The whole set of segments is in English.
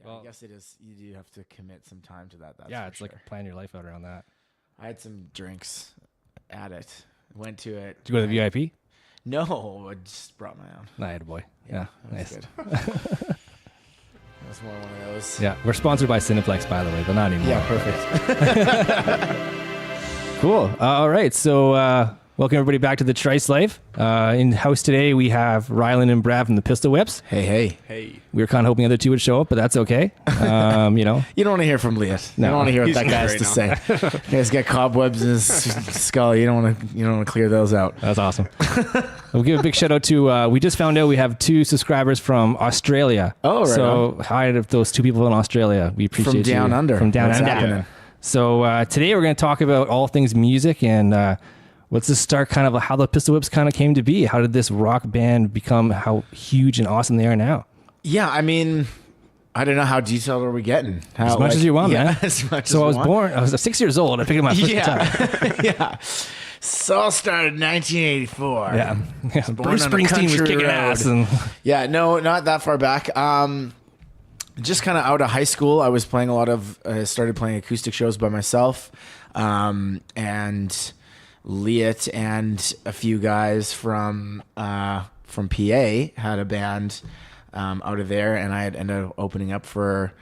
I guess it is. You do have to commit some time to that. That's it's like plan your life out around that. I had some drinks at it. Went to it. Did you go to the VIP? No, I just brought my own. Nah, boy. Yeah, nice. Good. It was more one of those. Yeah, we're sponsored by Cineplex, by the way, but not anymore. Yeah, perfect. Cool. All right, so welcome everybody back to the Trice Life. In house today, we have Rylan and Brad from the Pistolwhips. Hey. We were kind of hoping the other two would show up, but that's okay. You don't want to hear from Leah. No. You don't want to hear what that guy has to say. He's got cobwebs in his skull. You don't want to clear those out. That's awesome. We'll give a big shout out to, we just found out we have 2 subscribers from Australia. Oh, right. So hi to those 2 people in Australia. We appreciate you. From down under. From down What's under. happening? So today we're going to talk about all things music and let's just start kind of how the Pistolwhips kind of came to be. How did this rock band become how huge and awesome they are now? Yeah, I mean, I don't know how detailed are we getting. As much as you want, man. As much so as I was 6 years old. I picked up my first guitar. Yeah. So all started in 1984. Yeah. Bruce Springsteen was kicking ass. And yeah, no, not that far back. Just kind of out of high school, I was playing started playing acoustic shows by myself. And Liet and a few guys from PA had a band out of there, and I had ended up opening up for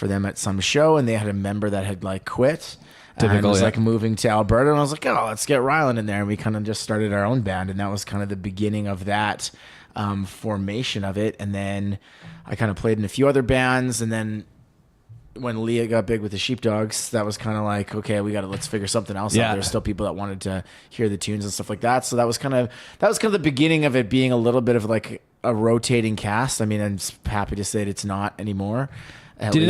them at some show, and they had a member that had like quit. And was like moving to Alberta, and I was like, oh, let's get Rylan in there. And we kind of just started our own band, and that was kind of the beginning of that formation of it. And then I kind of played in a few other bands, and then when Leah got big with the Sheepdogs, that was kind of like, okay, let's figure something else out. There's still people that wanted to hear the tunes and stuff like that. So that was kind of the beginning of it being a little bit of like a rotating cast. I mean, I'm happy to say that it's not anymore. Did it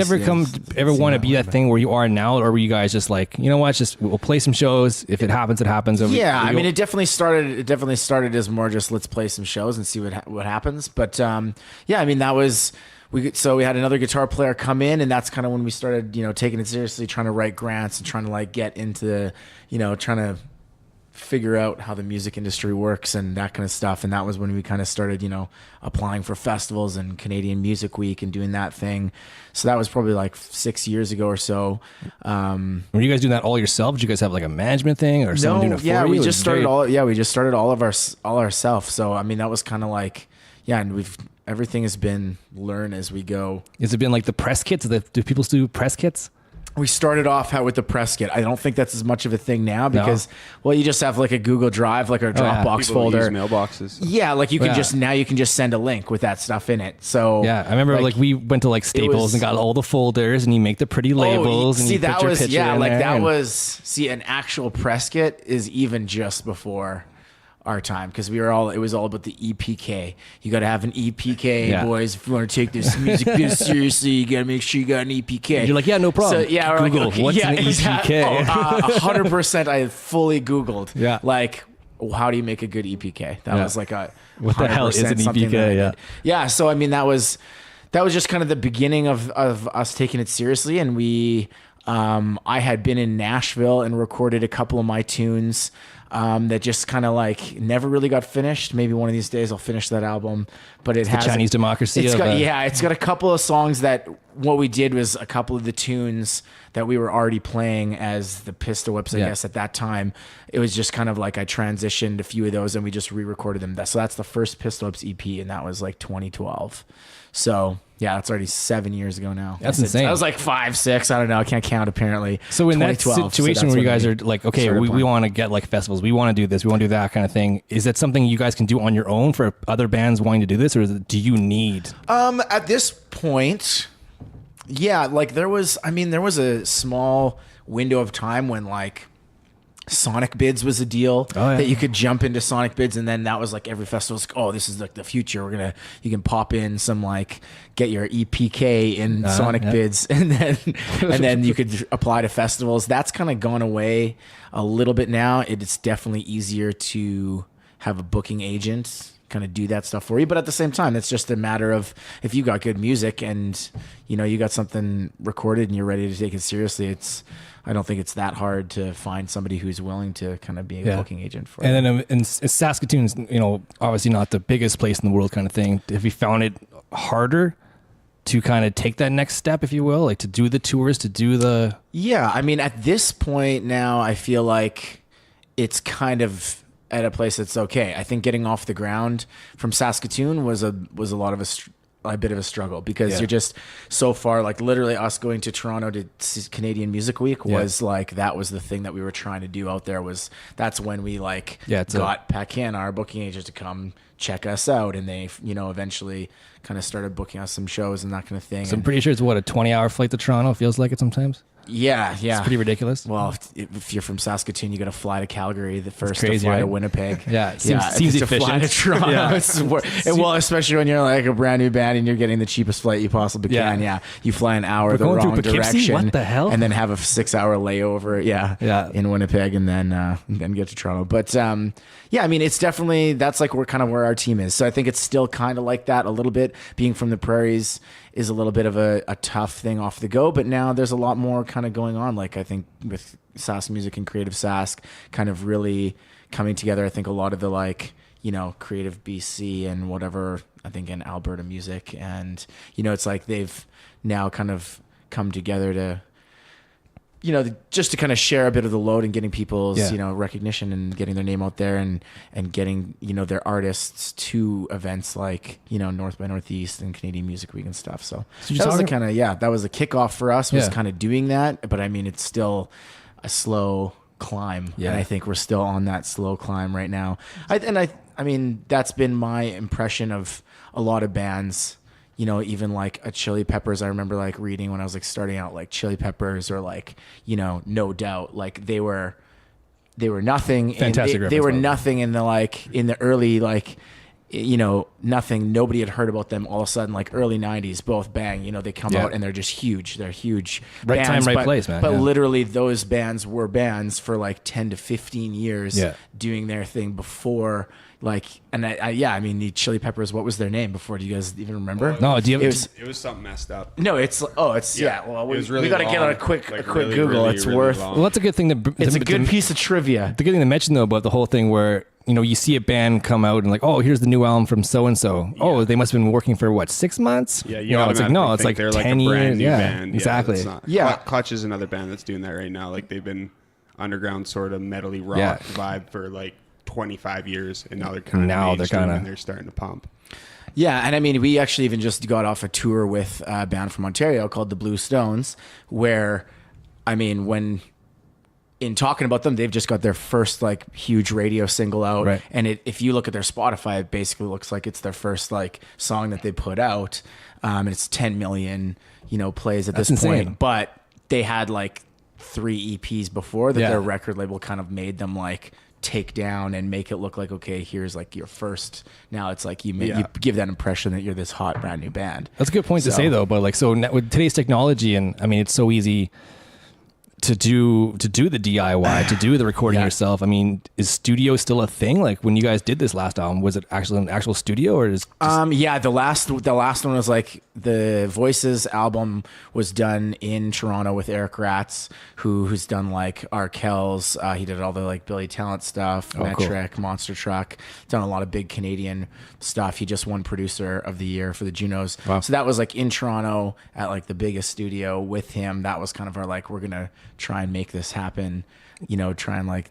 ever want to be that thing where you are now, or were you guys just like, you know what, we'll play some shows. If it happens, it happens. Yeah, I mean, it definitely started as more just let's play some shows and see what happens. But yeah, I mean, that was. We had another guitar player come in, and that's kind of when we started, taking it seriously, trying to write grants and trying to like get into, trying to figure out how the music industry works and that kind of stuff. And that was when we kind of started, applying for festivals and Canadian Music Week and doing that thing. So that was probably like 6 years ago or so. Were you guys doing that all yourself? Did you guys have like a management thing or someone doing it for you? We just started all ourselves. So I mean, that was kind of like, and everything has been learn as we go. Has it been like the press kits? Do people still do press kits? We started off with the press kit. I don't think that's as much of a thing now because, you just have like a Google Drive, like a Dropbox folder. Use mailboxes. Yeah, like you can just send a link with that stuff in it. So yeah, I remember like we went to like Staples and got all the folders, and you make the pretty labels and you put your picture in there. An actual press kit is even just before our time because it was all about the EPK. You got to have an EPK, boys. If you want to take this music business seriously, you got to make sure you got an EPK. And you're like, yeah, no problem. So, yeah, Google, what's an EPK? 100%. I fully Googled. Yeah. Like, how do you make a good EPK? That was like what the hell is an EPK? Yeah. So I mean, that was just kind of the beginning of us taking it seriously, and we. I had been in Nashville and recorded a couple of my tunes. That just kind of like never really got finished. Maybe one of these days I'll finish that album, but it's has Chinese Democracy. It's got a couple of songs that what we did was a couple of the tunes that we were already playing as the Pistolwhips, I guess at that time. It was just kind of like I transitioned a few of those and we just re-recorded them. So that's the first Pistolwhips EP, and that was like 2012. So yeah, that's already 7 years ago now. That's insane. I was like 5, 6. I don't know. I can't count apparently. So in that situation where you guys are like, okay, we want to get like festivals, we want to do this, we want to do that kind of thing. Is that something you guys can do on your own for other bands wanting to do this, or do you need? At this point, yeah, like there was a small window of time when like Sonic Bids was a deal that you could jump into Sonic Bids, and then that was like every festival was like, oh, this is like the future. You can pop in some like get your EPK in Sonic Bids, and then you could apply to festivals. That's kind of gone away a little bit now. It's definitely easier to have a booking agent kind of do that stuff for you, but at the same time, it's just a matter of if you got good music and you got something recorded and you're ready to take it seriously. I don't think it's that hard to find somebody who's willing to kind of be a booking agent for it. And then in Saskatoon's, obviously not the biggest place in the world kind of thing. Have you found it harder to kind of take that next step, if you will, like to do the tours, to do the... Yeah, I mean, at this point now, I feel like it's kind of at a place that's okay. I think getting off the ground from Saskatoon was a lot of a bit of a struggle because you're just so far, like literally us going to Toronto to see Canadian Music Week was like, that was the thing that we were trying to do out there. That's when we got Paquin, our booking agent, to come check us out, and they, eventually kind of started booking us some shows and that kind of thing. So I'm pretty sure it's what, a 20-hour flight to Toronto? Feels like it sometimes. Yeah. It's pretty ridiculous. Well, if you're from Saskatoon, you got to fly to Calgary first, crazy, to fly right? to Winnipeg. Yeah, seems to fly to Toronto. Well, especially when you're like a brand new band and you're getting the cheapest flight you possibly can. Yeah, you fly an hour the wrong direction. What the hell? And then have a 6-hour layover. In Winnipeg, and then get to Toronto. But I mean, it's definitely, that's like where our team is. So I think it's still kind of like that a little bit. Being from the prairies is a little bit of a tough thing off the go, but now there's a lot more kind of going on. Like I think with Sask Music and Creative Sask kind of really coming together. I think a lot of the Creative BC and whatever, I think in Alberta Music, and it's like they've now kind of come together to just to kind of share a bit of the load and getting people's, recognition and getting their name out there and getting, their artists to events like, North by Northeast and Canadian Music Week and stuff. So that was that was a kickoff for us, was kind of doing that. But I mean, it's still a slow climb. Yeah. And I think we're still on that slow climb right now. I mean, that's been my impression of a lot of bands. Even like a Chili Peppers, I remember like reading when I was like starting out, like Chili Peppers or like, No Doubt, like they were nothing. Fantastic. They were nothing in the early, nothing. Nobody had heard about them. All of a sudden, like early 90s, both bang, they come out and they're just huge. They're huge. Right bands, time, right place, man. But literally those bands were bands for like 10 to 15 years doing their thing before. I mean, the Chili Peppers, what was their name before? Do you guys even remember? No, do you have it was something messed up. No, well, we got to get on a quick really, Google. really, it's really worth. long. Well, that's a good thing. It's a good piece of trivia. The good thing to mention though about the whole thing where you see a band come out and like, oh, here's the new album from so and so. Oh, they must have been working for what, 6 months? Yeah, it's like no, it's like they're 10 like a brand years. new Yeah, band. exactly. Clutch is another band that's doing that right now. Like they've been underground sort of metally rock vibe for like 25 years, and now they're kind of they're starting to pump. Yeah, and I mean, we actually even just got off a tour with a band from Ontario called the Blue Stones, where, I mean, when in talking about them, they've just got their first like huge radio single out, right. And if you look at their Spotify, it basically looks like it's their first like song that they put out, and it's 10 million plays at this insane. point. But they had like 3 EPs before that their record label kind of made them like take down and make it look like, okay, here's like your first. Now it's like you give that impression that you're this hot brand new band. That's a good point to say though, but like, so with today's technology, and I mean, it's so easy to do the DIY, to do the recording yourself. I mean, is studio still a thing? Like when you guys did this last album, was it actually an actual studio, or is the last one was like the Voices album was done in Toronto with Eric Ratz, who's done like Arkells. He did all the like Billy Talent stuff, Metric, cool. Monster Truck, done a lot of big Canadian stuff. He just won Producer of the Year for the Junos. Wow. So that was like in Toronto at like the biggest studio with him. That was kind of our like, we're gonna try and make this happen, try and like.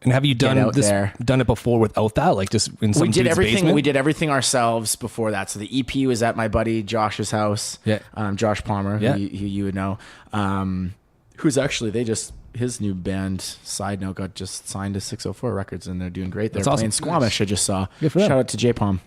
And have you done it before without that? Like just in some dude's basement? We did everything ourselves before that. So the EP was at my buddy Josh's house. Yeah. Josh Palmer, who you would know. Who's actually, his new band, side note, got just signed to 604 Records, and they're doing great. They're playing Squamish, I just saw. Shout out to J-Palm.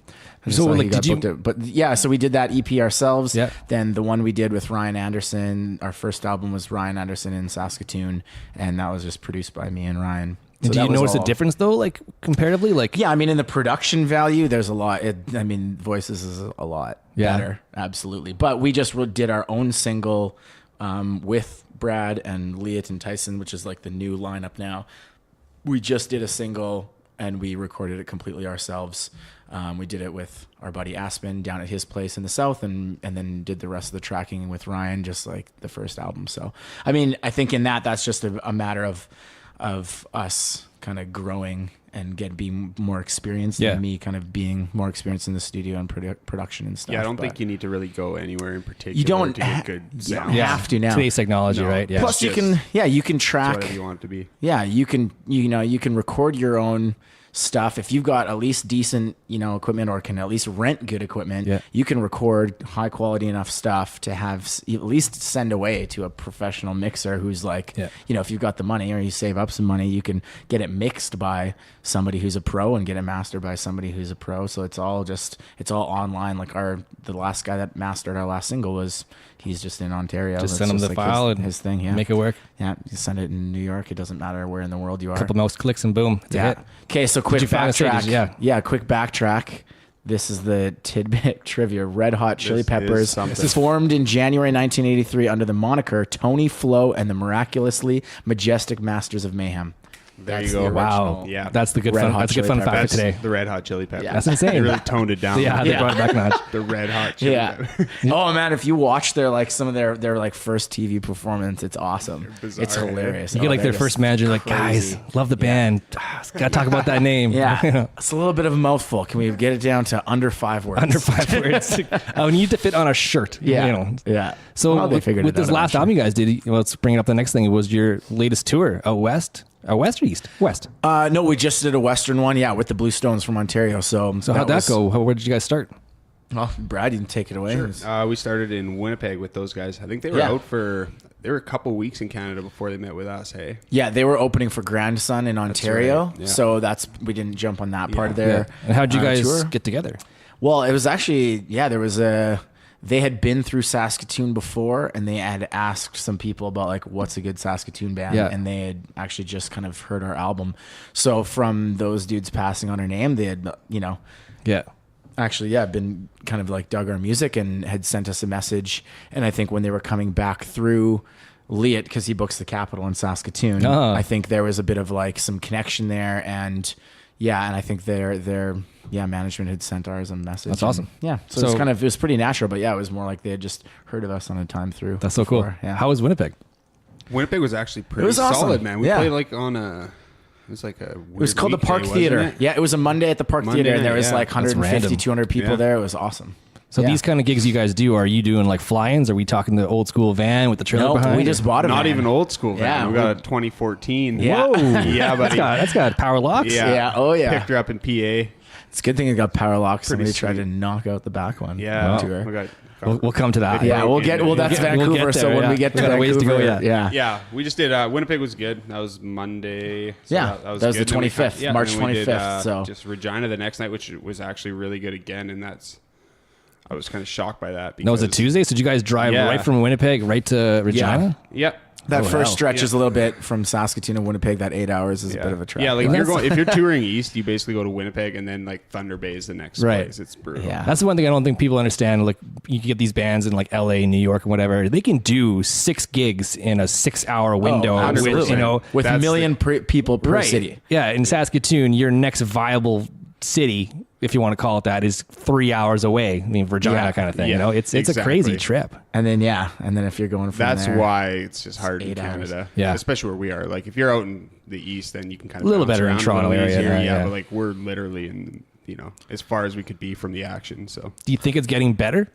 So like, so we did that EP ourselves. Yeah. Then the one we did with Ryan Anderson, our first album was Ryan Anderson in Saskatoon, and that was just produced by me and Ryan. So do you notice a difference though, like comparatively? Like, yeah, I mean, in the production value, there's a lot. Voices is a lot better, absolutely. But we just did our own single with Brad and Leah and Tyson, which is like the new lineup now. We just did a single and we recorded it completely ourselves. We did it with our buddy Aspen down at his place in the south, and then did the rest of the tracking with Ryan, just like the first album. So, I mean, I think in that's just a matter of us kind of growing and being more experienced than me kind of being more experienced in the studio and production and stuff. Yeah, I don't think you need to really go anywhere in particular. You don't to get good sound. You have to now. Today's technology, right? Yeah. Plus, you can track whatever you want it to be. Yeah, you can record your own stuff. If you've got at least decent, equipment, or can at least rent good equipment, you can record high quality enough stuff to have at least send away to a professional mixer who's like, if you've got the money or you save up some money, you can get it mixed by somebody who's a pro and get it mastered by somebody who's a pro. So it's all online. Like the last guy that mastered our last single he's just in Ontario. Just send him the file and his thing. Yeah, make it work. Yeah, you send it in New York. It doesn't matter where in the world you are. A couple mouse clicks and boom, it's a hit. Okay, so quick backtrack. Yeah, quick backtrack. This is the tidbit trivia. Red Hot Chili Peppers formed in January 1983 under the moniker Tony Flo and the Miraculously Majestic Masters of Mayhem. There you go. Wow. Yeah. That's the good fun. That's a good fun fact for today. The Red Hot Chili Peppers. Yeah. That's insane. They really toned it down. Yeah, they brought it back a notch. The Red Hot Chili Peppers. Oh man, if you watch some of their first TV performance, it's awesome. Bizarre, it's hilarious. You get their first manager, like, guys, love the band. Gotta talk about that name. Yeah. It's a little bit of a mouthful. Can we get it down to under 5 words? Under 5 words. You need to fit on a shirt. Yeah. Yeah. So with this last album you guys did, let's bring up the next thing. It was your latest tour out west. West or east? West. No, we just did a Western one, with the Blue Stones from Ontario. So how'd that go? Where did you guys start? Well, Brad, you can take it away. Sure. We started in Winnipeg with those guys. I think they were out they were a couple weeks in Canada before they met with us, hey? Yeah, they were opening for Grandson in Ontario. Right. Yeah. So we didn't jump on that part of their And how'd you guys tour. Get together? Well, it was actually, there was they had been through Saskatoon before, and they had asked some people about like what's a good Saskatoon band, and they had actually just kind of heard our album. So from those dudes passing on our name, they had been kind of like dug our music and had sent us a message. And I think when they were coming back through Liat, because he books the Capitol in Saskatoon, I think there was a bit of like some connection there, and I think their management had sent ours a message. That's awesome. So it was pretty natural, but it was more like they had just heard of us on a time through. That's so cool. Yeah. How was Winnipeg? Winnipeg was actually pretty solid, man. We played like on a. It was like a. It was called the Park Theater. Yeah, it was a Monday at the Park Theater, and there was like 150, 200 people there. It was awesome. So these kind of gigs you guys do, are you doing like fly-ins? Are we talking the old school van with the trailer behind? We just bought a van. Not even old school van. Yeah, we got a 2014. Yeah. Whoa. Yeah, buddy. That's got power locks. Yeah. Oh, yeah. Picked her up in PA. It's a good thing it got power locks. Somebody tried to knock out the back one. Yeah. We'll come to that. Yeah, that's Vancouver. So when we get to Vancouver, ways to go. Yeah. We just did. Winnipeg was good. That was Monday. So that was the 25th, March 25th. So just Regina the next night, which was actually really good again, and I was kind of shocked by that. No, it was a Tuesday. So did you guys drive right from Winnipeg right to Regina? Yep. That first stretch is a little bit from Saskatoon to Winnipeg. That 8 hours is a bit of a trek. Yeah, like if you're touring east, you basically go to Winnipeg and then like Thunder Bay is the next place. It's brutal. Yeah. That's the one thing I don't think people understand. Like you can get these bands in like LA, New York, and whatever. They can do 6 gigs in a 6-hour window. With a million people per city. Yeah, in Saskatoon, your next viable city, if you want to call it that, is 3 hours away. I mean, Virginia kind of thing. It's a crazy trip. And then if you're going from that's why it's just hard in Canada. Yeah, especially where we are. Like if you're out in the east, then you can kind of a little better in Toronto area. But like we're literally in as far as we could be from the action. So do you think it's getting better?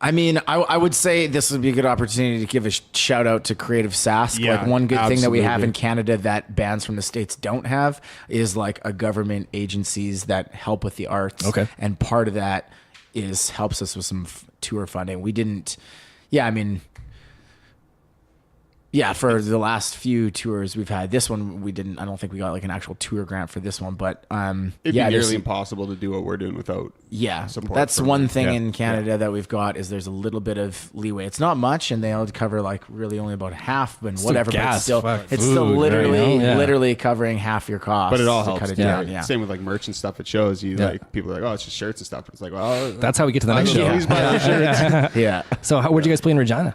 I mean, I would say this would be a good opportunity to give a shout out to Creative Sask. Yeah, like one good thing that we have in Canada that bands from the States don't have is like a government agencies that help with the arts. Okay. And part of that helps us with some tour funding. We didn't, for the last few tours we've had, this one we didn't. I don't think we got like an actual tour grant for this one, but it'd be nearly impossible to do what we're doing without. Support. That's one thing in Canada that we've got is there's a little bit of leeway. It's not much, and they all cover like really only about half, and whatever. Gas, but it's still literally covering half your cost. But it all helps. Cut it down. Yeah. Same with like merch and stuff. It shows you like people are like, oh, it's just shirts and stuff. But it's like, well, that's how we get to the next show. Please buy those shirts. Yeah. So where'd you guys play in Regina?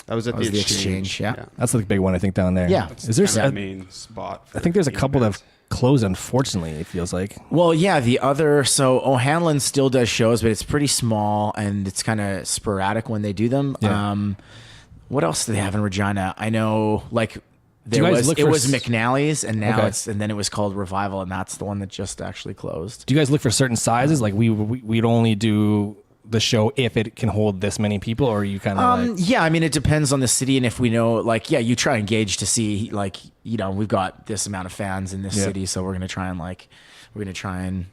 That was at the Exchange. Yeah. That's the big one, I think, down there. Yeah. Is there the main spot? I think there's a couple that have closed, unfortunately, it feels like. Well, yeah, so O'Hanlon still does shows, but it's pretty small and it's kind of sporadic when they do them. Yeah. What else do they have in Regina? I know, like, It was McNally's, and now and then it was called Revival, and that's the one that just actually closed. Do you guys look for certain sizes? Like we'd only do the show if it can hold this many people, or are you kind of yeah, I mean, it depends on the city, and if we know, like, yeah, you try and gauge to see, like, you know, we've got this amount of fans in this city, so we're gonna try and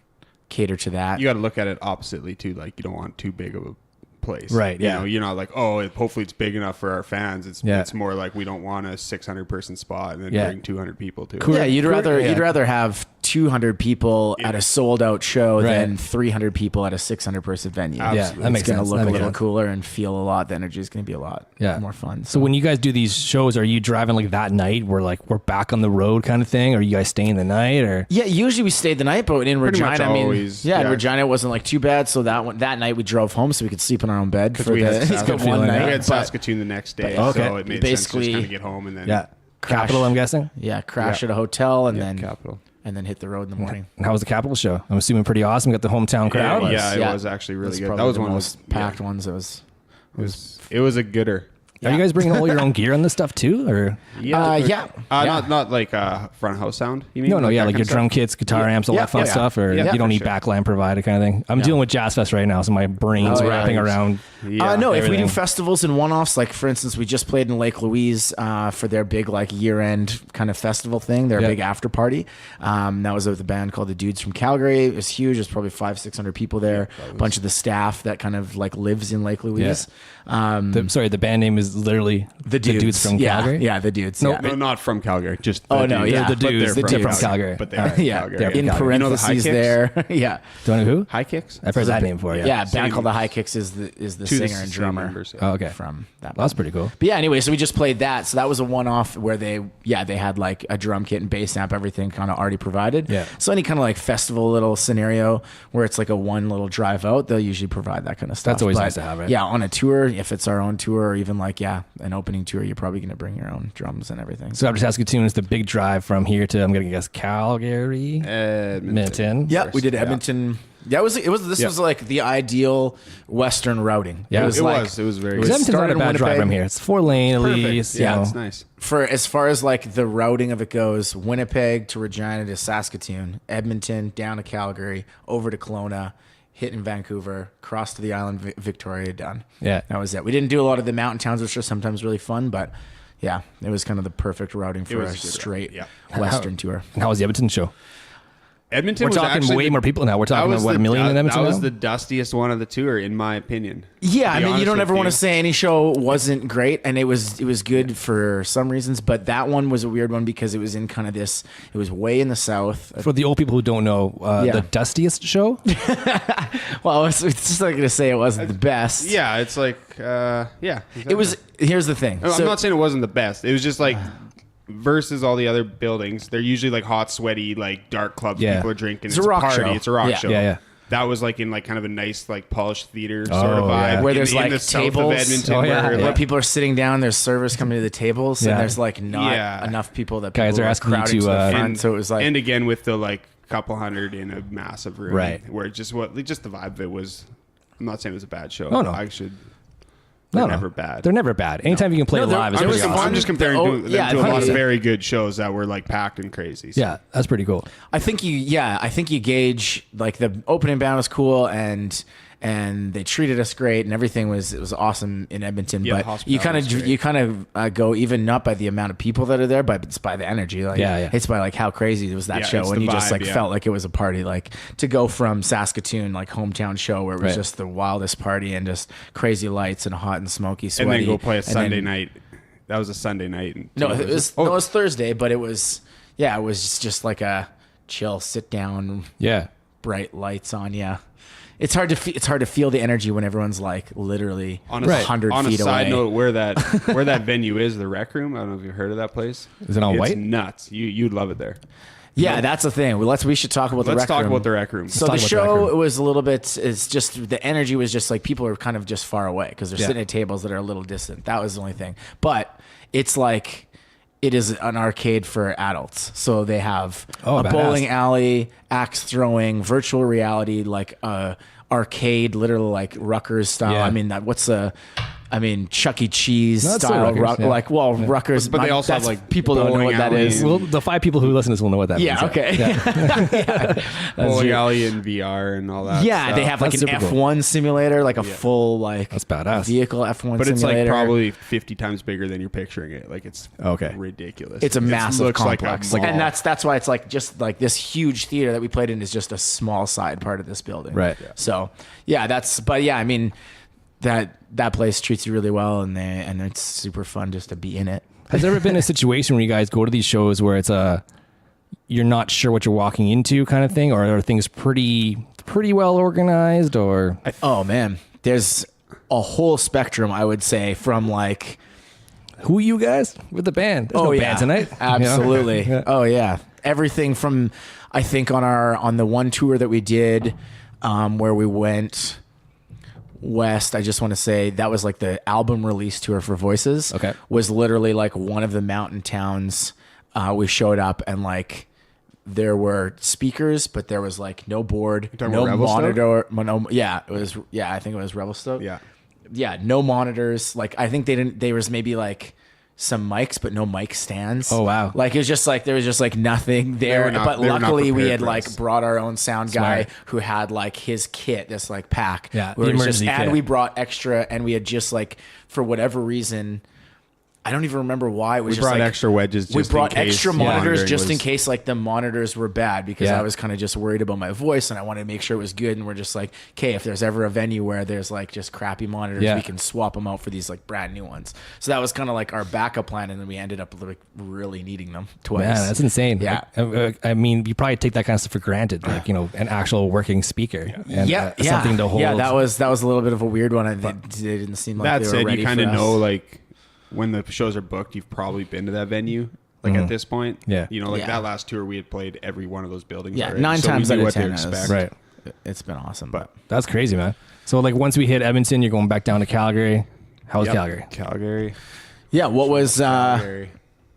cater to that. You got to look at it oppositely too. Like, you don't want too big of a place, right? Yeah, you know, you're not like, oh, hopefully it's big enough for our fans. It's more like we don't want a 600 person spot and then bring 200 people to it. Yeah, you'd rather have 200 people at a sold out show than 300 people at a 600 person venue. Absolutely. That makes it's going sense. to look a little cooler and feel a lot. The energy is going to be a lot more fun. So when you guys do these shows, are you driving like that night? We're back on the road kind of thing. Or are you guys staying the night? Or yeah, usually we stayed the night, but in Regina, in Regina it wasn't like too bad. So that night we drove home so we could sleep in our own bed for we one night. We had Saskatoon the next day, so it made sense to just kind of get home and then Capital, I'm guessing. Yeah, crash at a hotel and then Capital. And then hit the road in the morning. And how was the Capital show? I'm assuming pretty awesome. Got the hometown crowd. It was actually really good. That was one of the most packed ones. It was a gooder. Are you guys bringing all your own gear on this stuff too, or not like front house sound? You mean? No, like your drum kits, guitar amps, all that fun stuff, or you don't need backline provided kind of thing. I'm dealing with Jazz Fest right now, so my brain's wrapping around. No, if we do festivals and one-offs, like for instance, we just played in Lake Louise for their big like year-end kind of festival thing, their big after party. That was with a band called the Dudes from Calgary. It was huge. There's probably 500-600 people there. A bunch of the staff that kind of like lives in Lake Louise. The band name is literally the Dudes from Calgary. Yeah, the Dudes. No, not from Calgary. Just the Dudes. They're from Calgary. But they're Calgary. In parentheses there. Yeah. Do you know who? High Kicks. I've heard that name before. Yeah, a band called the High Kicks is the singer and drummer. From that. That's pretty cool. But yeah, anyway, so we just played that. So that was a one-off where they had like a drum kit and bass amp, everything kind of already provided. Yeah. So any kind of like festival little scenario where it's like a one little drive out, they'll usually provide that kind of stuff. That's always nice to have, right? Yeah, on a tour, if it's our own tour or even like an opening tour, you're probably going to bring your own drums and everything. So after Saskatoon is the big drive from here to, I'm going to guess, Calgary, Edmonton. Yeah, we did Edmonton. Yeah, this was like the ideal Western routing. Yeah, it was very good. Edmonton's not a bad drive from here. It's 4-lane at least. Yeah, it's nice. For as far as like the routing of it goes, Winnipeg to Regina to Saskatoon, Edmonton down to Calgary, over to Kelowna, hit in Vancouver, cross to the island, Victoria, done. Yeah, that was it. We didn't do a lot of the mountain towns, which are sometimes really fun, but yeah, it was kind of the perfect routing for a straight Western tour. And how was the Edmonton show? Edmonton. We're talking way more people now. We're talking about what, 1 million in Edmonton. That was the dustiest one of the tour, in my opinion. Yeah, I mean, you don't ever want to say any show wasn't great, and it was good for some reasons, but that one was a weird one because it was in kind of this. It was way in the south. For the old people who don't know, the dustiest show. Well, it's just not going to say it wasn't the best. Yeah, it's like Exactly. It was. Here's the thing. I'm not saying it wasn't the best. It was just like. Versus all the other buildings, they're usually like hot, sweaty, like dark clubs. People are drinking. It's a rock party. show. It's a rock show. Yeah. That was like in like kind of a nice like polished theater sort of vibe, where there's like the tables of Edmonton, where people are sitting down. There's servers coming to the tables, and there's like not enough people that guys are asking you to the front. So it was like, and again with the like couple hundred in a massive room, right? Where just the vibe of it was. I'm not saying it was a bad show. Oh, no. They're never bad. They're never bad. Anytime you can play live, it's pretty awesome. I'm just comparing them to a lot of very good shows that were like packed and crazy. So. Yeah, that's pretty cool. I think you gauge like the opening band was cool and they treated us great and everything was awesome in Edmonton. Yeah, but you kind of go even not by the amount of people that are there, but it's by the energy. Like it's by like how crazy was that show, and you just like felt like it was a party. Like to go from Saskatoon, like hometown show where it was just the wildest party and just crazy lights and hot and smoky, sweaty, and then go play a Sunday night. That was a Sunday night. It was Thursday, but it was just like a chill sit down. Yeah, bright lights on you. It's hard to feel the energy when everyone's like literally 100 feet away. On a side note, where that venue is, the Rec Room. I don't know if you've heard of that place. Is it on White? It's nuts. You'd love it there. Yeah, that's the thing. We should talk about the Rec Room. Let's talk about the Rec Room. So the show was a little bit. It's just the energy was just like people are kind of just far away because they're sitting at tables that are a little distant. That was the only thing. But it's like. It is an arcade for adults. So they have a bowling alley, axe throwing, virtual reality, like arcade, literally like Rutgers style. Yeah. I mean, what's a I mean, Chuck E. Cheese No, it's still style, Rutgers, yeah. like, well, Rutgers. But they also have, that's- like, people don't know bowling what that alley is. and- Well, the 5 people who listen to this will know what that means. Yeah, okay. Yeah. Bowling alley and VR and all that. Yeah, stuff. they have like That's an super F1 cool. simulator, like a full like That's badass. vehicle F1 But it's simulator. like probably 50 times bigger than you're picturing it. Like it's Okay. ridiculous. It's a massive looks complex, like a and mall. that's why it's like just like this huge theater that we played in is just a small side part of this building. Right. Yeah. So yeah, but yeah, I mean that place treats you really well, and it's super fun just to be in it. Has there ever been a situation where you guys go to these shows where it's you're not sure what you're walking into kind of thing, or are things pretty well organized, or? Oh man, there's a whole spectrum, I would say, from like. Who are you guys with the band? There's no band tonight. Absolutely. Yeah. Oh yeah. Everything from, I think on the one tour that we did, where we went west, I just want to say that was like the album release tour for Voices. Okay. Was literally like one of the mountain towns. We showed up and like there were speakers, but there was like no board, talking no about Revelstoke? monitor. I think it was Revelstoke. Yeah. Yeah, no monitors. Like I think there was maybe like some mics, but no mic stands. Oh, wow. Like it was just like there was just like nothing there. But they were not luckily we prepared had for like us. brought our own sound guy Smart. who had like his kit, this like pack. Yeah, where the it was emergency and kit. we brought extra, and we had just like for whatever reason. I don't even remember why. It was We just brought like, extra wedges we just in brought case extra the monitors monitoring just in was- case like the monitors were bad, because Yeah. I was kind of just worried about my voice and I wanted to make sure it was good. And we're just like, okay, if there's ever a venue where there's like just crappy monitors, Yeah. we can swap them out for these like brand new ones. So that was kind of like our backup plan, and then we ended up like really needing them twice. Man, that's insane. Yeah. I mean, you probably take that kind of stuff for granted, like, you know, an actual working speaker. And, something to hold. Yeah, that was a little bit of a weird one. They didn't seem like That they were said, ready you kind of for us. know, like, when the shows are booked, you've probably been to that venue. Like at this point, Yeah. you know, like Yeah. that last tour, we had played every one of those buildings. Yeah, already, 9 so we times knew out of what to 10 is- expect. Right. It's been awesome, But That's crazy, man. So like once we hit Edmonton, you're going back down to Calgary. How was Yep. Calgary? Calgary. yeah. What was Calgary.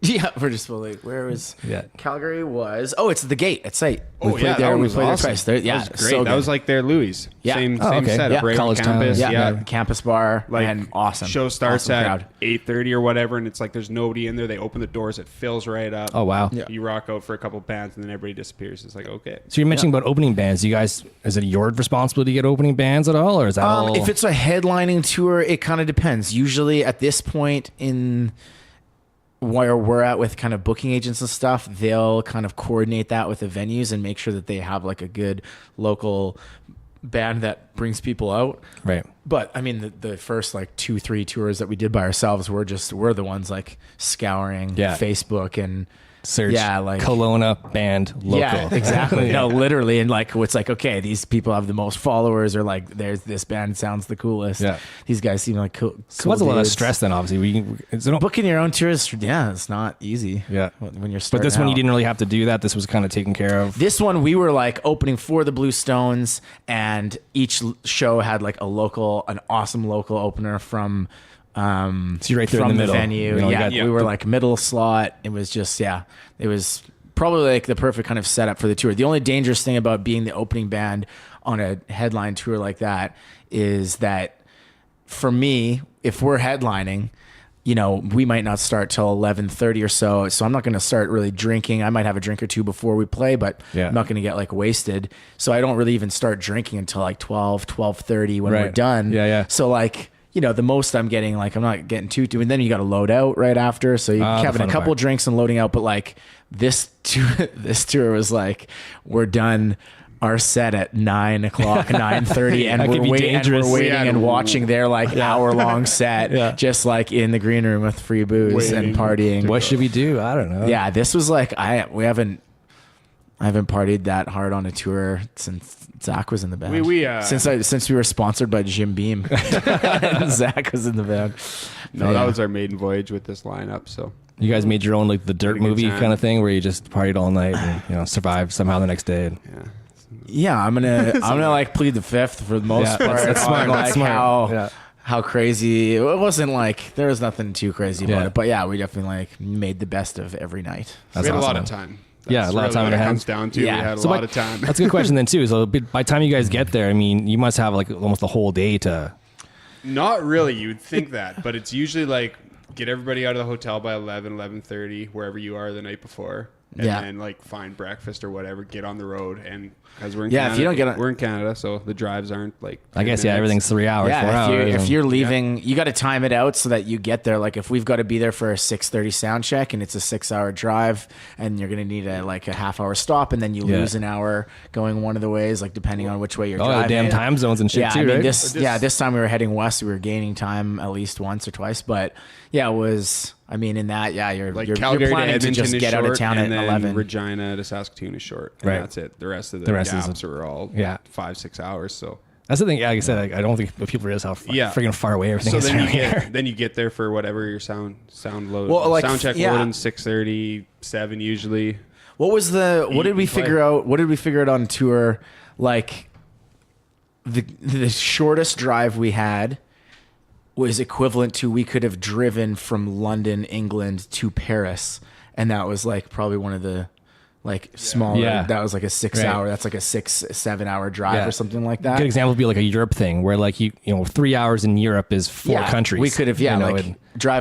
Yeah, we're just like, where was Yeah. Calgary was? Oh, it's the Gate at Site. Oh, We yeah, played there. that We was played awesome. there twice. There, yeah, That was great. so that good. was like their Louis. Yeah. Same Oh, okay. setup, Yeah. right College on town. campus. yeah, Yeah. campus bar, Like and awesome. Show starts Awesome at crowd. 8:30 or whatever, and it's like there's nobody in there. They open the doors, it fills right up. Oh, wow. Yeah. You rock out for a couple bands, and then everybody disappears. It's like, okay. So you're mentioning about opening bands. You guys, is it your responsibility to get opening bands at all, or is that all? If it's a headlining tour, it kind of depends. Usually, at this point in where we're at with kind of booking agents and stuff, they'll kind of coordinate that with the venues and make sure that they have like a good local band that brings people out. right. But I mean, the first like 2-3 tours that we did by ourselves, we're the ones like scouring Yeah. Facebook and Search. Yeah, like- Kelowna band local. yeah, exactly. No, literally, and like it's like, okay, these people have the most followers, or like there's this band sounds the coolest. Yeah. These guys seem like cool. So what's a lot of dudes. stress then? Obviously, Booking your own tours, yeah, it's not easy. Yeah. when you're But starting this one you out. didn't really have to do that. This was kind of taken care of. This one we were like opening for the Blue Stones, and each show had like an awesome local opener from. So you're right there in from the middle. venue. You know, you yeah, got we were like middle slot. It was just it was probably like the perfect kind of setup for the tour. The only dangerous thing about being the opening band on a headline tour like that is that for me, if we're headlining, you know, we might not start till 11:30 or so. So I'm not going to start really drinking. I might have a drink or two before we play, but Yeah. I'm not going to get like wasted. So I don't really even start drinking until like 12:30 when we're Right. done. Yeah, yeah. So like, you know, the most I'm getting, like I'm not getting too, and then you got to load out right after. So you're the having a fun couple part. drinks and loading out. But like this tour was like, we're done our set at 9 o'clock, 9:30, and That could be we're dangerous. waiting Yeah. and watching their like hour-long set, Yeah. just like in the green room with free booze and Waiting. partying. What should we do? I don't know. Yeah, this was like I haven't partied that hard on a tour since Zach was in the band. Since we were sponsored by Jim Beam, and Zach was in the band. No, Yeah. that was our maiden voyage with this lineup. So You guys made your own like the dirt Pretty good movie time. kind of thing where you just partied all night and, you know, survived somehow the next day. yeah, Yeah, I'm gonna like plead the fifth for the most Yeah, part. that's smart, on, that's like smart. Yeah. how crazy it wasn't. Like there was nothing too crazy about Yeah. it, but yeah, we definitely like made the best of every night. That's we had a lot awesome. of time. Yeah, a lot of time really on what our it hands. comes down to. Yeah. We had a So lot by- of time. That's a good question then too. So by the time you guys get there, I mean, you must have like almost the whole day to. Not really. You'd think that, but it's usually like get everybody out of the hotel by 11:30, wherever you are the night before. And then like find breakfast or whatever, get on the road, and because we're in Canada, if you don't get we're in Canada, so the drives aren't like. I guess everything's 3 hours. 4 hours. If you're leaving, you got to time it out so that you get there. Like if we've got to be there for a 6:30 sound check and it's a 6-hour drive, and you're gonna need a half-hour stop, and then you lose an hour going one of the ways, like depending on which way you're driving. Oh, damn time zones and shit too, right? This time we were heading west. We were gaining time at least once or twice, but it was. I mean, in that, you're Calgary planning to just get out of town at 11. Regina to Saskatoon is short, and that's it. The rest of the gaps are all 5-6 hours. So that's the thing. Like I said, I don't think people realize how freaking far away everything is. So then you get there for whatever your sound load. Well, sound check loading 6:30, 7 usually. What did we figure out? What did we figure out on tour? Like the shortest drive we had was equivalent to we could have driven from London, England to Paris. And that was like probably one of the smaller, that was like a 6 hour, that's like a 6-7 hour drive or something like that. Good example would be like a Europe thing where like, 3 hours in Europe is 4 countries. We could have,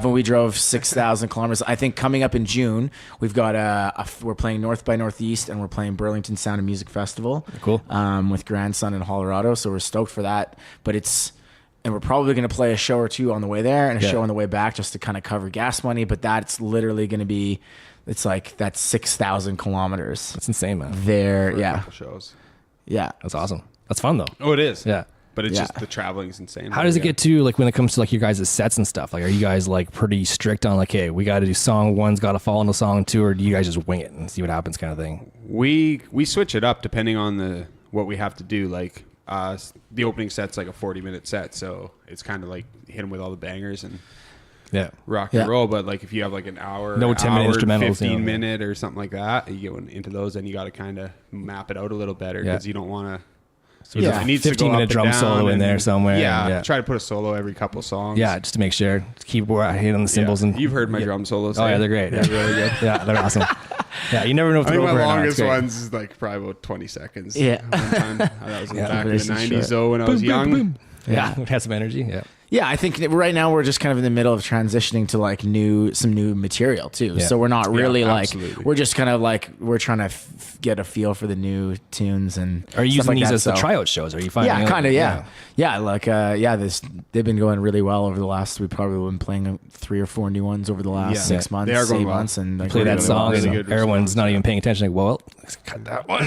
we drove 6,000 kilometers. I think coming up in June, we've got we're playing North by Northeast and we're playing Burlington Sound and Music Festival. Cool. With Grandson in Colorado. So we're stoked for that, but and we're probably going to play a show or two on the way there and a show on the way back just to kind of cover gas money. But that's literally going to be, that's 6,000 kilometers. That's insane, man. There, for a couple shows. Yeah. That's awesome. That's fun, though. Oh, it is. Yeah. But it's just the traveling is insane. How does it get to, like, when it comes to, like, your guys' sets and stuff? Like, are you guys, like, pretty strict on, like, hey, we got to do song one's got to fall into song two, or do you guys just wing it and see what happens kind of thing? We switch it up depending on what we have to do. Like, the opening set's like a 40-minute set, so it's kind of like hit them with all the bangers and rock and roll. But like if you have like an hour, 10-minute instrumentals, 15-minute or something like that, you get into those, and you got to kind of map it out a little better because you don't want to. So it needs 15-minute drum solo in there somewhere. Yeah, try to put a solo every couple songs. Yeah, just to make sure. Just keep hitting the cymbals. And you've heard my drum solos. Oh yeah, they're great. They're really good. Yeah, they're awesome. Yeah, you never know if I to think go my over longest ones is like probably about 20 seconds. Yeah. One time. That was back in the 90s though when I was young. Boom. Yeah, it has some energy. Yeah. Yeah, I think right now we're just kind of in the middle of transitioning to like some new material too. Yeah. So we're not really we're just kind of like we're trying to get a feel for the new tunes and. Are you using these as the tryout shows? Are you finding? Yeah, kind of. Yeah. Like they've been going really well over the last. We've probably been playing 3 or 4 new ones over the last 6 months. They are going 8 well. months and play that song. Really and everyone's not even paying attention. Like, well, let's cut that one.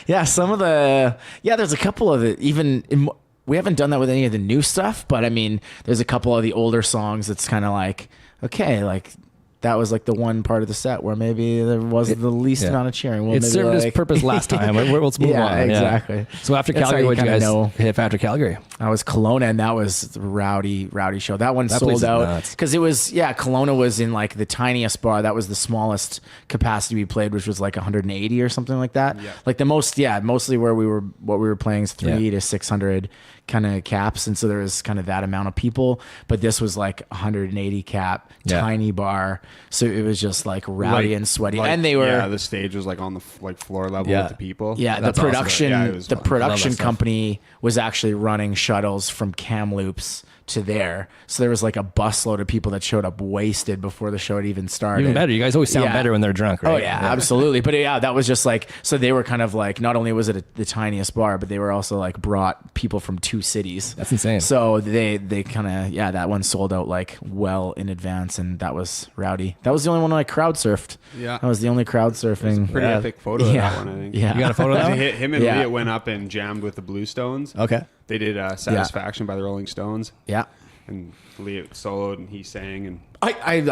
Yeah. Some of the there's a couple of it even. We haven't done that with any of the new stuff, but I mean, there's a couple of the older songs that's kind of like, okay, like that was like the one part of the set where maybe there was the least amount of cheering. Well, it served its purpose last time. Let's move on. Exactly. Yeah. So after Calgary, what did you guys hit after Calgary? I was Kelowna, and that was a rowdy show. That one sold out because it was, Kelowna was in like the tiniest bar. That was the smallest capacity we played, which was like 180 or something like that. Yeah. Like the most, mostly what we were playing is 300 to 600 kind of caps. And so there was kind of that amount of people, but this was like 180 cap, tiny bar. So it was just like rowdy and sweaty. And they were, the stage was like on the floor level with the people. Yeah. The production company was actually running shuttles from Kamloops to there. So there was like a busload of people that showed up wasted before the show had even started. Even better. You guys always sound better when they're drunk, right? Oh yeah, absolutely. But that was just like, so they were kind of like, not only was it the tiniest bar, but they were also like brought people from 2 cities. That's insane. So they kind of, that one sold out like well in advance, and that was rowdy. That was the only one I crowd surfed. Yeah. That was the only crowd surfing. Pretty epic photo of that one, I think. Yeah. You got a photo of that one? Him and Leah went up and jammed with the Blue Stones. Okay. They did Satisfaction by the Rolling Stones. Yeah. And Leah soloed and he sang, and I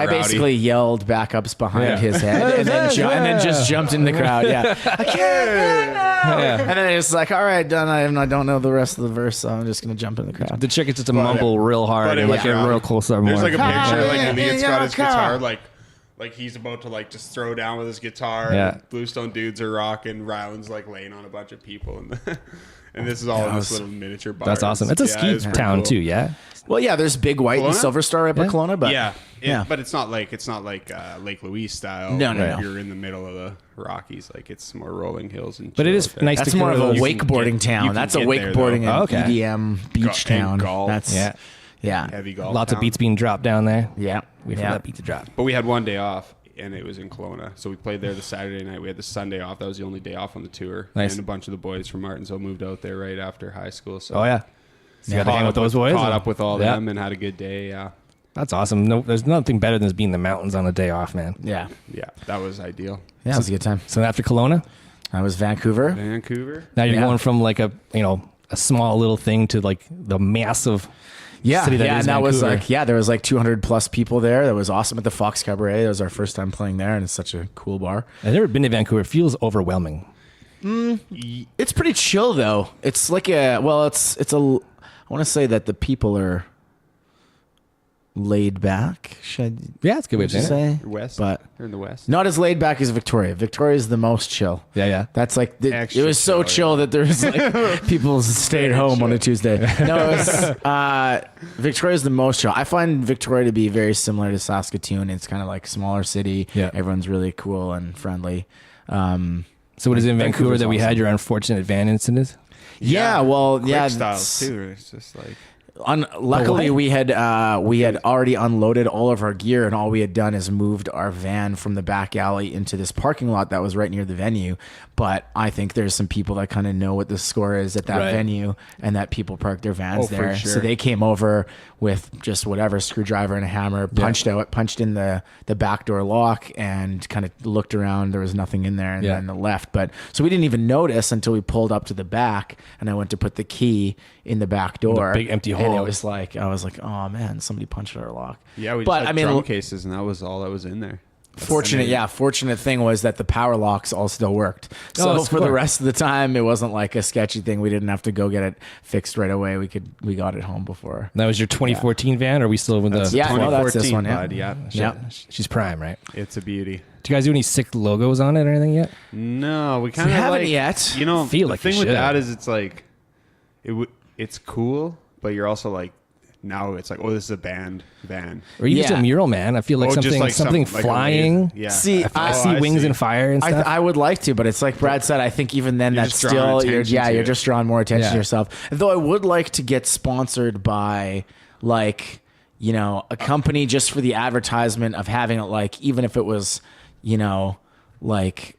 basically yelled backups behind his head and then just jumped in the crowd. Yeah. I can't. And then it's like, all right, done. I don't know the rest of the verse, so I'm just gonna jump in the crowd. The chick is just to mumble real hard and like a real close. There's like a picture like Elliot's got his guitar like he's about to like just throw down with his guitar. And Blue Stone dudes are rocking. Rylan's like laying on a bunch of people, and this is all in this little miniature bar. That's awesome. It's a ski town too, yeah. Well, there's Big White and Silver Star up at Kelowna, but But it's not like Lake Louise style. No. You're in the middle of the Rockies. Like it's more rolling hills and. But it is nice. That's to more of a go wakeboarding town. That's a wakeboarding and EDM beach town. Golf. That's heavy golf. Lots of beats being dropped down there. Yeah, we for that beat to drop. But we had one day off, and it was in Kelowna. So we played there the Saturday night. We had the Sunday off. That was the only day off on the tour. Nice. And a bunch of the boys from Martinsville moved out there right after high school. So So you got to hang with those boys. Caught up with all them and had a good day. Yeah. That's awesome. No, there's nothing better than being in the mountains on a day off, man. Yeah, That was ideal. Yeah, it was a good time. So after Kelowna, I was Vancouver. Now you're going from like a small little thing to like the massive. City that is and that Vancouver. was like there was like 200 plus people there. That was awesome at the Fox Cabaret. That was our first time playing there, and it's such a cool bar. I've never been to Vancouver. It feels overwhelming. It's pretty chill though. It's like I want to say that the people are laid back. Yeah, it's a good way to say. West, but they're in the West. Not as laid back as Victoria. Victoria is the most chill. Yeah. That's like it was so chill that there's like people stayed home on a Tuesday. No, it was Victoria's the most chill. I find Victoria to be very similar to Saskatoon. It's kind of like a smaller city. Yeah, everyone's really cool and friendly. So what is it in Vancouver that we had your unfortunate van incident? Yeah, well, Quick styles too. It's just like. Luckily, we had already unloaded all of our gear, and all we had done is moved our van from the back alley into this parking lot that was right near the venue. But I think there's some people that kind of know what the score is at that venue, and that people park their vans there. For sure. So they came over with just whatever, screwdriver and a hammer, punched in the back door lock, and kind of looked around. There was nothing in there, and then left. But so we didn't even notice until we pulled up to the back, and I went to put the key in the back door. The big empty hole. And it was like, I was like, oh man, somebody punched our lock. Yeah, we just had drum cases, and that was all that was in there. Fortunate thing was that the power locks all still worked. So for the rest of the time, it wasn't like a sketchy thing. We didn't have to go get it fixed right away. We got it home before. That was your 2014 van, or are we still with the? Yeah, that's this one. Yeah. She's prime, right? It's a beauty. Do you guys do any sick logos on it or anything yet? No, we kind of haven't yet. You know, feel the like thing with that is it's like it's cool, but you're also like. Now it's like, this is a band van. Or even just a mural, man. I feel like something flying. Yeah. See, I see wings and fire and stuff. I would like to, but it's like Brad said. I think even then, that's still you're just drawing more attention to yourself. Though I would like to get sponsored by like a company just for the advertisement of having it. Like even if it was like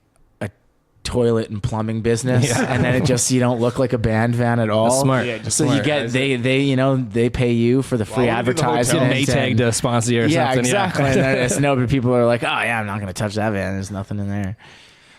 toilet and plumbing business, and then it just you don't look like a band van at all. That's smart. Yeah, so smart. You get they pay you for the free advertising. Maytag to sponsor you or something. Exactly. And then people are like, oh yeah, I'm not going to touch that van. There's nothing in there.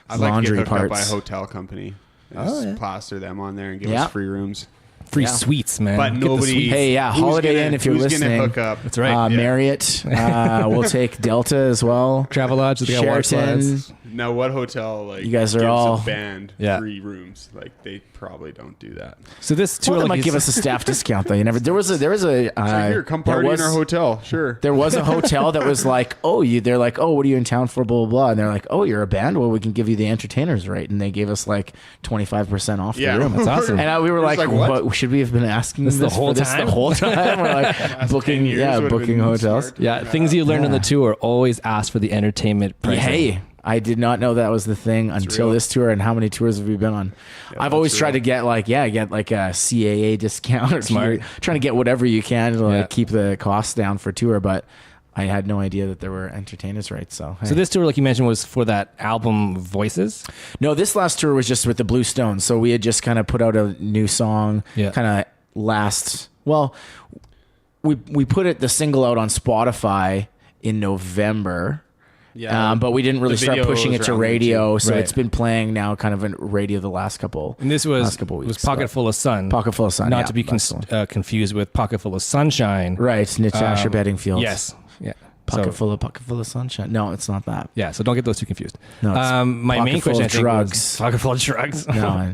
I'd like to get hooked up by a hotel company. Just plaster them on there and give us free rooms. Free suites, man. But nobody. Hey, Holiday Inn if you're listening. Hook up? That's right. Marriott. We'll take Delta as well. Travelodge. They got water slides. Now, what hotel you guys are gives all a band free rooms? Like they probably don't do that. So this tour they might give us a staff discount though. There was a here, come party in our hotel. Sure. There was a hotel that was like, they're like, what are you in town for? Blah blah blah. And they're like, you're a band. Well, we can give you the entertainers rate, and they gave us like 25% off the room. That's awesome. And we were like, what should we have been asking this the whole time? We're like booking hotels. Yeah, things you learned on the tour. Always ask for the entertainment pricing. Hey, I did not know that was the thing until this tour. And how many tours have we been on? I've always tried to get like a CAA discount or trying to get whatever you can to keep the costs down for tour. But I had no idea that there were entertainers rates. So this tour, like you mentioned, was for that album Voices? No, this last tour was just with the Blue Stones. So we had just kind of put out a new song kind of we put the single out on Spotify in November. Yeah, but we didn't really start pushing it to radio, so it's been playing now kind of in radio the last couple. And this was weeks, Pocket Full of Sun. Pocket Full of Sun, not to be confused with Pocket Full of Sunshine. Right, Natasha Bedingfield. Yes, yeah. Pocket full of sunshine. No, it's not that. Yeah, so don't get those two confused. No, my main question was drugs. Pocket full of drugs. No,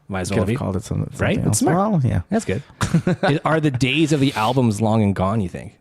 might as well be called it something. Right, else. smart. Well, yeah, that's good. Are the days of the albums long and gone? You think?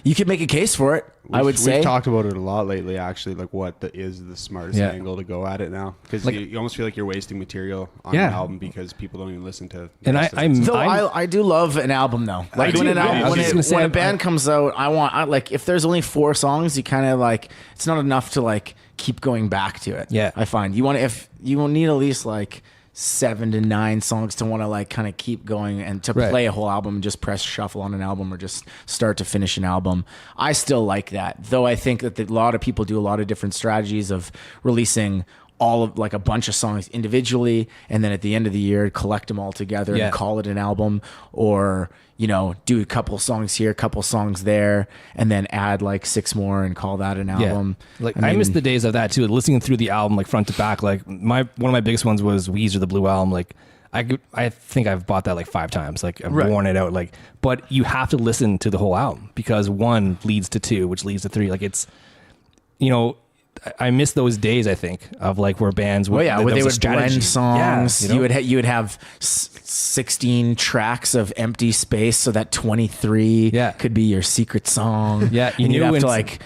You could make a case for it. I would say we've talked about it a lot lately. Actually, like what is the smartest angle to go at it now? Because like, you almost feel like you're wasting material on an album because people don't even listen to. And I do love an album though. Like when a band comes out, I like if there's only 4 songs, you kind of like it's not enough to like keep going back to it. Yeah, I find you will need at least like 7 to 9 songs to want to like kind of keep going and to play a whole album and just press shuffle on an album or just start to finish an album. I still like that, though. I think that a lot of people do a lot of different strategies of releasing all of like a bunch of songs individually and then at the end of the year collect them all together and call it an album, or do a couple songs here, a couple songs there, and then add like 6 more and call that an album. Like I miss the days of that too. Listening through the album like front to back. Like one of my biggest ones was Weezer, the Blue Album. Like I think I've bought that like 5 times. Like I've worn it out. Like, but you have to listen to the whole album because 1 leads to 2, which leads to 3. Like it's, I miss those days. I think of like where bands would, where they would blend songs. You would have 16 tracks of empty space, so that 23 could be your secret song. Yeah, and you'd have to like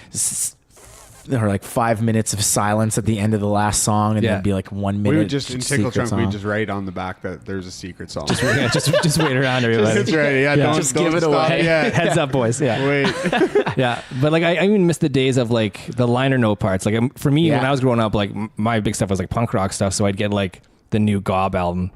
or like 5 minutes of silence at the end of the last song, and then be like 1 minute. We would just in Tickle Trunk, we'd just write on the back that there's a secret song. Just wait around, everybody. That's right. Yeah, don't give it away. Yeah. Heads up, boys. Yeah, wait. Yeah, but like I even miss the days of like the liner note parts. Like for me, when I was growing up, like my big stuff was like punk rock stuff. So I'd get like the new Gob album,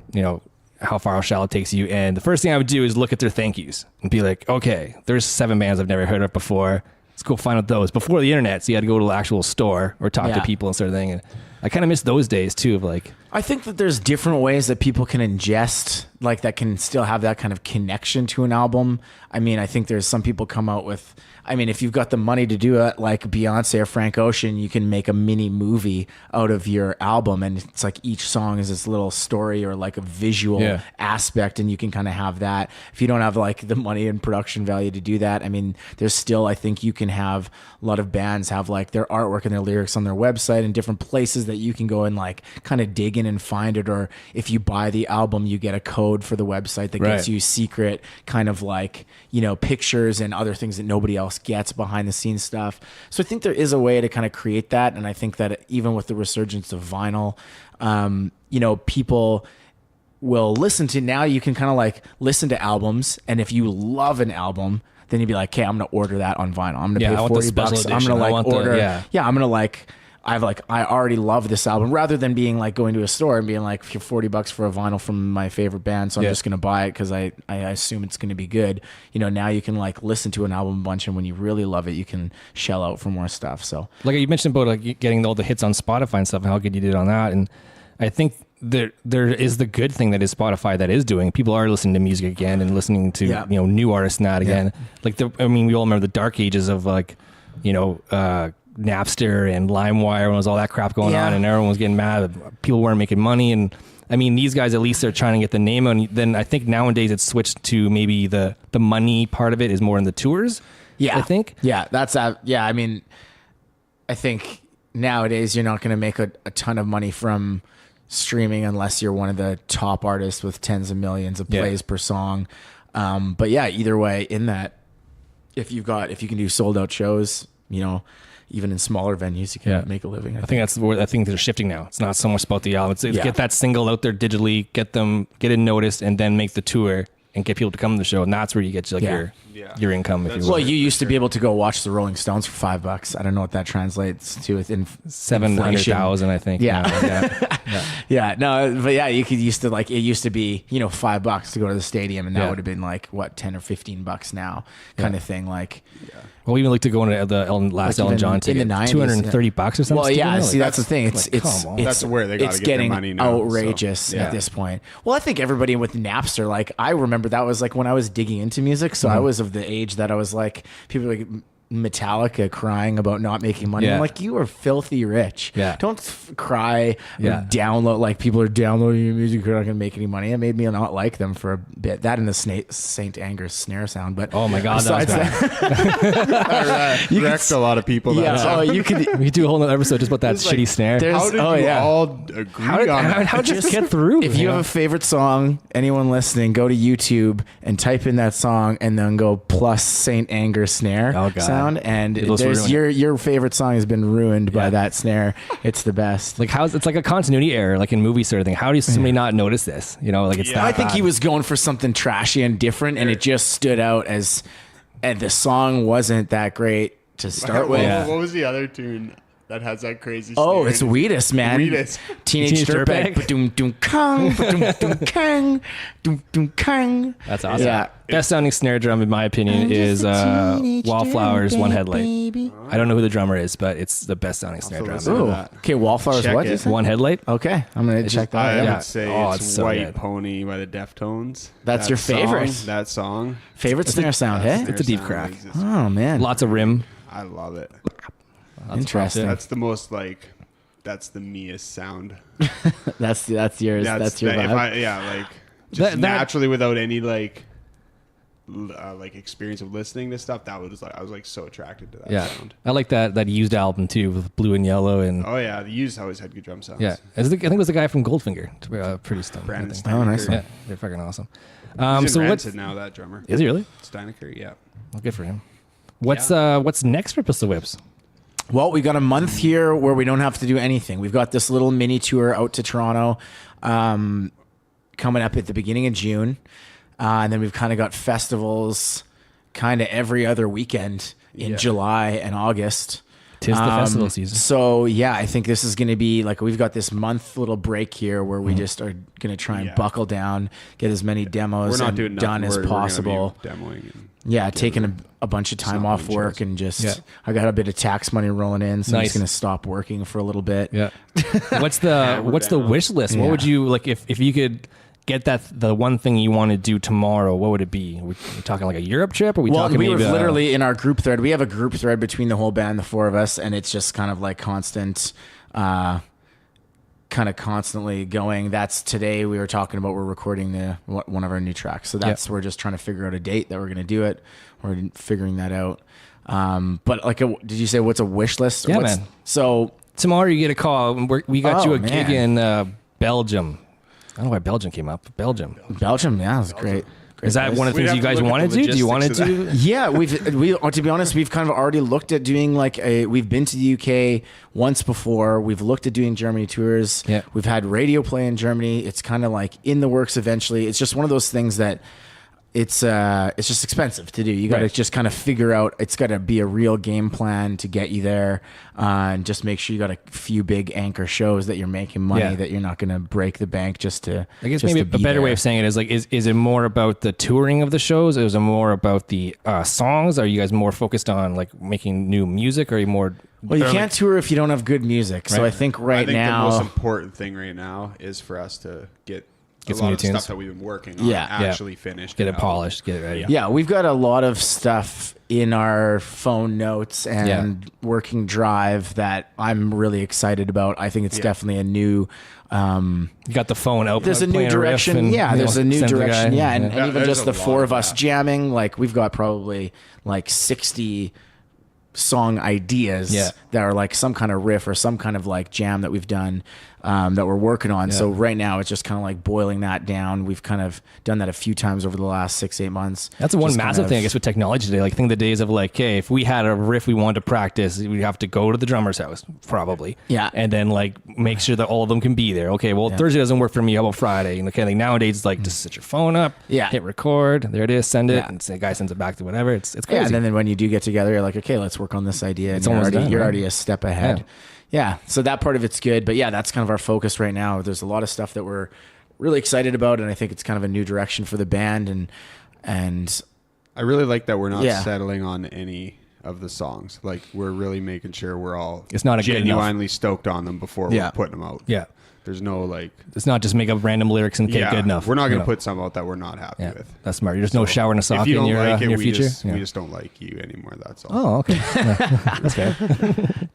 How Far Shall It Takes You, and the first thing I would do is look at their thank yous and be like, okay, there's 7 bands I've never heard of before. Let's go find out those. Before the internet, so you had to go to the actual store or talk to people and sort of thing. And I kind of miss those days too of like... I think that there's different ways that people can ingest, like that can still have that kind of connection to an album. I mean, I think there's some people come out with... I mean, if you've got the money to do it, like Beyonce or Frank Ocean, you can make a mini movie out of your album, and it's like each song is this little story or like a visual aspect, and you can kind of have that. If you don't have like the money and production value to do that, I mean, there's still, I think you can have a lot of bands have like their artwork and their lyrics on their website and different places that you can go and like kind of dig in and find it. Or if you buy the album, you get a code for the website that gets you secret kind of like, pictures and other things that nobody else gets, behind the scenes stuff. So I think there is a way to kind of create that. And I think that even with the resurgence of vinyl, people will listen to, now you can kind of like listen to albums. And if you love an album, then you'd be like, okay, I'm going to order that on vinyl. I'm going to pay $40. I'm going to like order. I'm going to like, I already love this album, rather than being like going to a store and being like, $40 for a vinyl from my favorite band, so I'm just gonna buy it because I assume it's gonna be good. Now you can like listen to an album a bunch, and when you really love it, you can shell out for more stuff. So like you mentioned about like getting all the hits on Spotify and stuff, and how good you did on that. And I think there is the good thing that is Spotify that is doing. People are listening to music again and listening to new artists and that again. Like we all remember the dark ages of like Napster and LimeWire, when there was all that crap going on, and everyone was getting mad. People weren't making money, and I mean, these guys at least are trying to get the name on. Then I think nowadays it's switched to maybe the money part of it is more in the tours. I think. That's I mean, I think nowadays you're not going to make a ton of money from streaming unless you're one of the top artists with tens of millions of plays per song. But either way, in that, if you can do sold out shows, even in smaller venues, you can make a living. I think that's where I think they're shifting now. It's not so much about the album. It's get that single out there digitally, get it noticed, and then make the tour and get people to come to the show. And that's where you get your income. If you will. Well, you used to be able to go watch the Rolling Stones for $5. I don't know what that translates to within 700,000, I think. No, but you could used to like, it used to be, $5 to go to the stadium, and that would have been like what, $10 or $15 now kind of thing. Like, well, we even like to go into the last Ellen John ticket, in the 90s, $230 or something. Well, see, that's the thing. It's that's where they got to get their money now. Outrageous at this point. Well, I think everybody with Napster, like I remember that was like when I was digging into music. So I was of the age that I was like, people were like, Metallica crying about not making money. Yeah. I'm like, you are filthy rich. Yeah. Don't cry or download, like people are downloading your music, you're not going to make any money. It made me not like them for a bit. That and the St. Anger's snare sound. But oh my God, that was bad. You wrecked a lot of people. Yeah, you could. We could do a whole other episode just about that shitty snare. How did you all agree on that? How did you get through? If you have a favorite song, anyone listening, go to YouTube and type in that song and then go plus St. Anger snare sound, and there's your favorite song has been ruined by that snare. It's the best. Like it's like a continuity error, like in movies sort of thing. How does somebody not notice this? You know, like it's that I think bad. he was going for something trashy and different, and it just stood out as, and the song wasn't that great to start with. What was the other tune that has that crazy Oh, snare? it's Wheatus, man. Wheatus. Teenage Dirtbag. That's awesome. Yeah. Best sounding snare drum, in my opinion, is Wallflowers One Headlight. I don't know who the drummer is, but it's the best sounding snare drum. Ooh. Okay, Wallflowers. Check What it. is it? One Headlight. Okay, I'm gonna check that I out. would say it's it's so White good. Pony by the Deftones. That's your favorite? That song. Favorite snare sound, hey? It's a deep crack. Oh man, Lots of rim. I love it. interesting. That's the most that's the meest sound. That's yours. That's your vibe. Just naturally without any like experience of listening to stuff. That was I was like so attracted to that sound. I like that Used album too, with Blue and Yellow and. Oh yeah, the Used always had good drum sounds. Yeah, I think it was the guy from Goldfinger. Pretty stunning. Brandon I think. Steinecker. Oh, nice. Yeah, they're fucking awesome. He's So in what's Rancid now, that drummer. is he really? Steinecker, yeah. Well, good for him. What's next for Pistolwhips? Well, we got a month here where we don't have to do anything. We've got this little mini tour out to Toronto coming up at the beginning of June. And then we've kind of got festivals kind of every other weekend in July and August. Tis the festival season. So, yeah, I think this is going to be like we've got this month little break here where we just are going to try and buckle down, get as many demos done as possible. We're gonna be demoing and taking a bunch of time off work and just I got a bit of tax money rolling in, so I'm just gonna stop working for a little bit. Yeah. What's the wish list? What would you like if you could get the one thing you want to do tomorrow? What would it be? Are we talking like a Europe trip? Or we talking we maybe were literally in our group thread. We have a group thread between the whole band, the four of us, and it's just kind of like constant. Kind of constantly going. That's today we were talking about. We're recording one of our new tracks, so that's we're just trying to figure out a date that we're going to do it. We're figuring that out. But like, did you say what's a wish list? Yeah, man. So tomorrow you get a call. And we got you a gig man. in Belgium. I don't know why Belgium came up. Belgium, yeah, it's great. Is that one of the things you guys want to do? Do you want to do? Yeah, we to be honest, we've kind of already looked at doing we've been to the UK once before. We've looked at doing Germany tours. Yeah. We've had radio play in Germany. It's kind of like in the works eventually. It's just one of those things that it's just expensive to do. You got to just kind of figure out. It's got to be a real game plan to get you there, and just make sure you got a few big anchor shows that you're making money, that you're not going to break the bank just to. I guess maybe a better way of saying it is like, is it more about the touring of the shows? Or is it more about the songs? Are you guys more focused on like making new music? Or are you more? Well, you can't tour if you don't have good music. So I think now the most important thing right now is for us to get a some lot new of tunes. stuff that we've been working on actually finished. Get it polished, get it ready. Yeah, we've got a lot of stuff in our phone notes and working drive that I'm really excited about. I think it's definitely a new... you got the phone out. There's a new direction. There's a new direction. Yeah, and even just the four of us jamming, like we've got probably like 60 song ideas that are like some kind of riff or some kind of like jam that we've done that we're working on. So right now it's just kind of like boiling that down. We've kind of done that a few times over the last 6-8 months. That's one massive thing, I guess, with technology today. Like, think of the days of like, hey, if we had a riff we wanted to practice, we'd have to go to the drummer's house, probably. Yeah. And then like make sure that all of them can be there. Okay, well, Thursday doesn't work for me. How about Friday? And okay, like nowadays it's like just set your phone up, hit record, there it is, send it, and the guy sends it back to whatever. It's crazy. Yeah, and then when you do get together, you're like, okay, let's work on this idea. It's and almost done, you're right? already a step ahead. Yeah, so that part of it's good. But yeah, that's kind of our focus right now. There's a lot of stuff that we're really excited about, and I think it's kind of a new direction for the band. And I really like that we're not settling on any of the songs. Like we're really making sure we're all it's not a genuinely stoked on them before we're putting them out. Yeah. There's no like it's not just make up random lyrics and get good enough. We're not going to put some out that we're not happy with. That's smart. There's no shower and a sock in your future. We just don't like you anymore. That's all. Oh, okay. That's fair.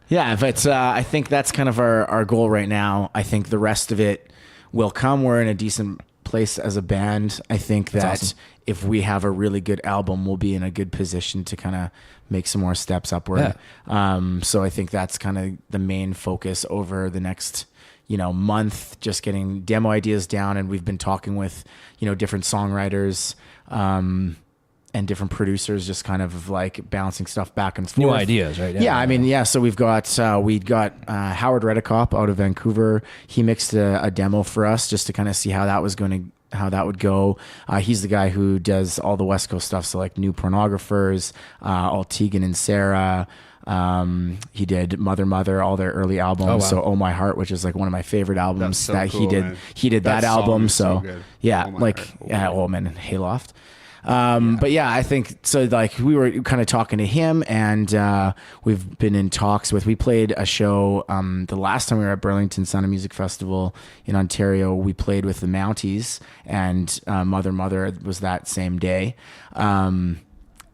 Yeah, but I think that's kind of our goal right now. I think the rest of it will come. We're in a decent place as a band. I think that if we have a really good album, we'll be in a good position to kind of make some more steps upward. So I think that's kind of the main focus over the next month, just getting demo ideas down. And we've been talking with, different songwriters, and different producers, just kind of like bouncing stuff back and forth. New ideas, right? Yeah. So we've got, Howard Redicop out of Vancouver. He mixed a demo for us just to kind of see how that would go. He's the guy who does all the West Coast stuff. So like New Pornographers, all Tegan and Sarah, he did Mother, all their early albums. Oh, wow. So Oh My Heart, which is like one of my favorite albums so that cool, he did. man. He did that album. So good. yeah, Oh My like, Heart. Oh Man, and Hayloft. But yeah, I think so. Like we were kind of talking to him, and we've been in talks with. We played a show the last time we were at Burlington Sound of Music Festival in Ontario. We played with the Mounties, and Mother was that same day.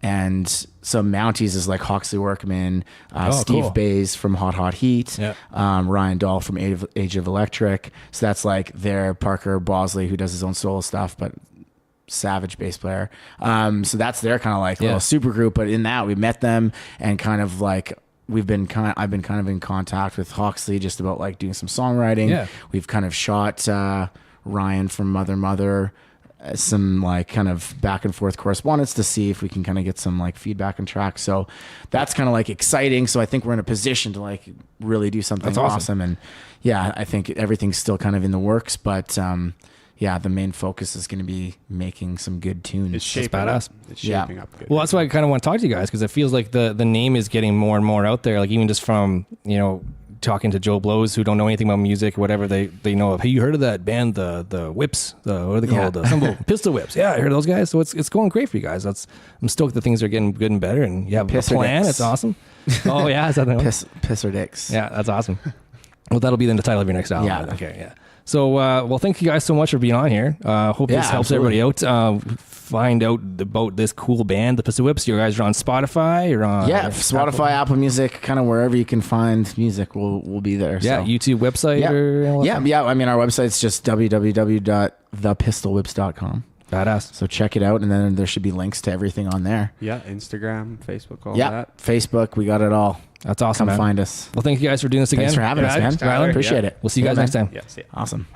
And so Mounties is like Hawksley Workman, Steve cool. Bays from Hot Heat, Ryan Dahl from Age of Electric. So that's like their Parker Bosley, who does his own solo stuff, but savage bass player. So that's their kind of like little super group. But in that, we met them and kind of like I've been kind of in contact with Hawksley just about like doing some songwriting. Yeah. We've kind of shot Ryan from Mother. Some like kind of back and forth correspondence to see if we can kind of get some like feedback and tracks. So that's kind of like exciting. So I think we're in a position to like really do something awesome. And yeah, I think everything's still kind of in the works, but the main focus is going to be making some good tunes. It's shaping badass. up. It's shaping up good. Well, that's why I kind of want to talk to you guys, because it feels like the name is getting more and more out there. Like even just from, talking to Joe Blows who don't know anything about music or whatever, they know of. Hey, you heard of that band, the Whips? What are they called? Pistolwhips. Yeah, I heard of those guys. So it's going great for you guys. I'm stoked that things are getting good and better, and you have a plan. It's awesome. Oh yeah, is that the Piss or Dicks? Yeah, that's awesome. Well, that'll be the title of your next album. Yeah. Okay. Yeah. So, well, thank you guys so much for being on here. Hope this helps everybody out. Find out about this cool band, the Pistolwhips. You guys are on Spotify or on Spotify, Apple Music, kind of wherever you can find music, we'll be there. Yeah, so. YouTube website. I mean, our website's just www.thepistolwhips.com. Badass. So check it out, and then there should be links to everything on there. Yeah, Instagram, Facebook, all that. that. Facebook, we got it all. That's awesome. Come find us. Well, thank you guys for doing this again. Thanks for having us, man. Rylan, Appreciate it. We'll see you guys next time. Yeah, see ya. Awesome.